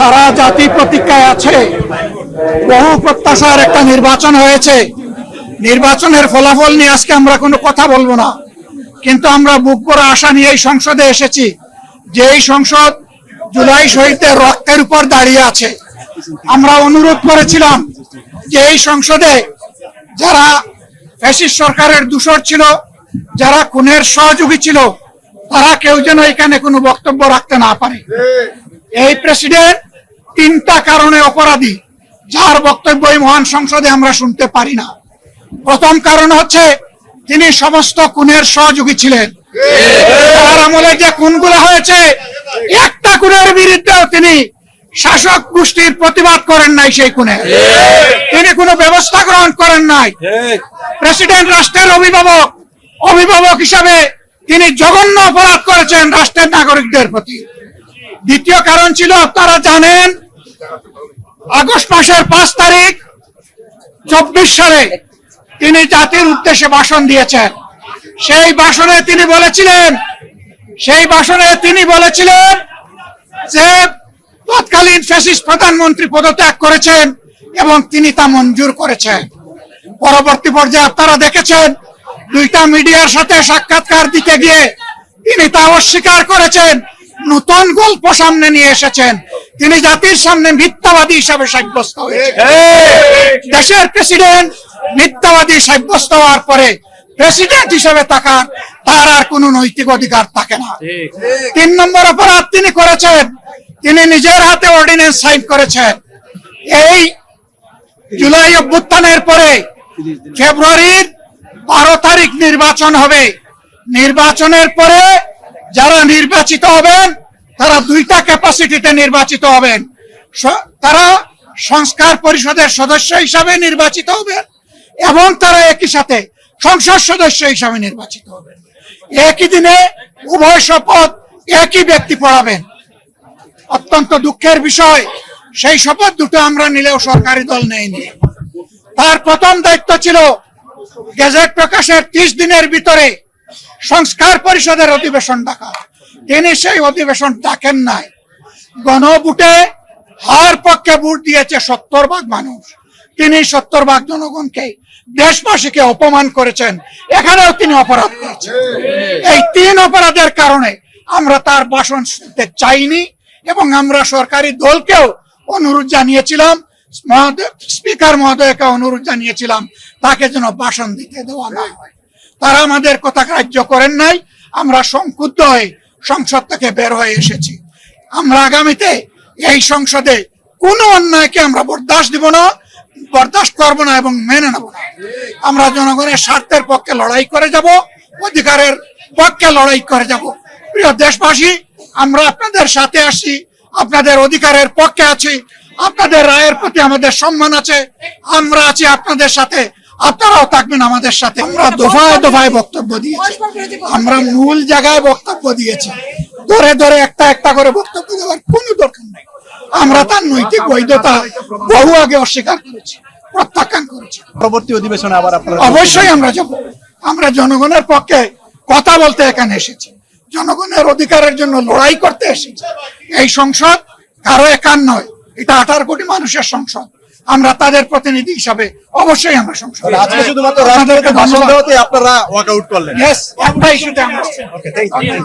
সারা জাতি প্রতীক্ষায় আছে। বহু প্রত্যাশার একটা নির্বাচন হয়েছে। নির্বাচনের ফলাফল নিয়ে আজকে আমরা কোনো কথা বলবো না, কিন্তু আমরা বুক ভরা আশা নিয়ে এই সংসদে এসেছি যে এই সংসদ জুলাই শহীদদের রক্তের উপর দাঁড়িয়ে আছে। আমরা অনুরোধ করেছিলাম যে এই সংসদে যারা ফ্যাসিস্ট সরকারের দূষর ছিল, যারা খুনের সহযোগী ছিল, তারা কেউ যেন এখানে কোনো বক্তব্য রাখতে না পারে। এই প্রেসিডেন্ট তিনটা কারণে অপরাধী, যার বক্তব্য এই মহান সংসদে আমরা শুনতে পারি না। প্রথম কারণ হচ্ছে তিনি সমস্ত খুনের সহযোগী ছিলেন। তার আমলে যে খুনগুলো হয়েছে, একটা খুনের বিরুদ্ধেও তিনি শাসক গোষ্ঠীর প্রতিবাদ করেন নাই। সেই খুনে তিনি কোনো ব্যবস্থা গ্রহণ করেন নাই। প্রেসিডেন্ট রাষ্ট্রের অভিভাবক হিসাবে তিনি জঘন্য অপরাধ করেছেন রাষ্ট্রের নাগরিকদের প্রতি। দ্বিতীয় কারণ ছিল, আপনারা জানেন, আগস্ট মাসের 5 তারিখ 24 সালে তিনি জাতির উদ্দেশ্যে ভাষণ দিয়েছেন। সেই ভাষণে তিনি বলেছিলেন যে তৎকালীন ফ্যাসিস্ট প্রধানমন্ত্রী পদত্যাগ করেছেন এবং তিনি তা মঞ্জুর করেছেন। পরবর্তী পর্যায়ে আপনারা দেখেছেন, 2টা মিডিয়ার সাথে সাক্ষাৎকার দিতে গিয়ে তিনি তা অস্বীকার করেছেন। নতুন গল্প সামনে নিয়ে এসেছেন। তিনি জাতির সামনে মিথ্যাবাদী হিসাবে সাব্যস্ত হয়েছেন। দেশের প্রেসিডেন্ট মিথ্যাবাদী সাব্যস্ত হওয়ার পরে প্রেসিডেন্ট হিসেবে তার আর কোনো নৈতিক অধিকার থাকে না। 3 নম্বর অপরাধ তিনি করেছেন, তিনি নিজের হাতে অর্ডিন্যান্স সাইন করেছেন। এই জুলাই অভ্যুত্থানের পরে ফেব্রুয়ারির 12 তারিখ নির্বাচন হবে। নির্বাচনের পরে যারা নির্বাচিত হবেন তারা 2টা ক্যাপাসিটিতে নির্বাচিত হবেন। তারা সংস্কার পরিষদের সদস্য হিসাবে নির্বাচিত হবেন এবং তারা একই সাথে সংসদ সদস্য হিসাবে নির্বাচিত হবেন। একই দিনে উভয় শপথ একই ব্যক্তি পড়াবেন। অত্যন্ত দুঃখের বিষয়, সেই শপথ দুটো আমরা নিলেও সরকারি দল নেয়নি। তার প্রথম দায়িত্ব ছিল গেজেট প্রকাশের 30 দিনের ভিতরে সংস্কার পরিষদের অধিবেশন ডাকা। তিনি সেই অধিবেশন ডাকেন নাই। গণভোটে হার পক্ষে ভোট দিয়েছে 70% মানুষ। তিনি 70% জনগণকে, দেশবাসীকে অপমান করেছেন। এখানেও তিনি অপরাধ করেছেন। এই 3 অপরাধের কারণে আমরা তার ভাষণ শুনতে চাইনি এবং আমরা সরকারি দলকেও অনুরোধ জানিয়েছিলাম, স্পিকার মহোদয়কে অনুরোধ জানিয়েছিলাম তাকে যেন ভাষণ দিতে দেওয়া না হয়। তারা আমাদের কথা গ্রাহ্য করেন নাই। আমরা সংক্ষুব্ধ হয়ে সংসদ থেকে বের হয়ে এসেছি। আমরা আগামীতে এই সংসদে কোনো অন্যায়কে আমরা বরদাস্ত করব না এবং মেনে নেব না। আমরা জনগণের স্বার্থের পক্ষে লড়াই করে যাব, অধিকারের পক্ষে লড়াই করে যাব। প্রিয় দেশবাসী, আমরা আপনাদের সাথে আসি, আপনাদের অধিকারের পক্ষে আছি, আপনাদের রায়ের প্রতি আমাদের সম্মান আছে। আমরা আছি আপনাদের সাথে, আপনারাও থাকবেন আমাদের সাথে। আমরা দফায় দফায় বক্তব্য দিয়েছি, আমরা মূল জায়গায় বক্তব্য দিয়েছি। ধরে ধরে একটা করে বক্তব্য দেওয়ার কোনো দরকার নেই। আমরা তার নৈতিক বৈধতা বহু আগে অস্বীকার করেছি, প্রত্যাখ্যান করেছি। পরবর্তী অধিবেশনে আবার আপনারা অবশ্যই আমরা যাব। আমরা জনগণের পক্ষে কথা বলতে এখানে এসেছি, জনগণের অধিকারের জন্য লড়াই করতে এসেছি। এই সংসদ কারো একার নয়, এটা 18 কোটি মানুষের সংসদ। আমরা তাদের প্রতিনিধি হিসাবে অবশ্যই আমরা সংসদ। আজকে শুধুমাত্র রাষ্ট্রপতিকে ভাষণ দেওয়াতে আপনারা ওয়াকআউট করলেন। একটা ইস্যুতে আমরা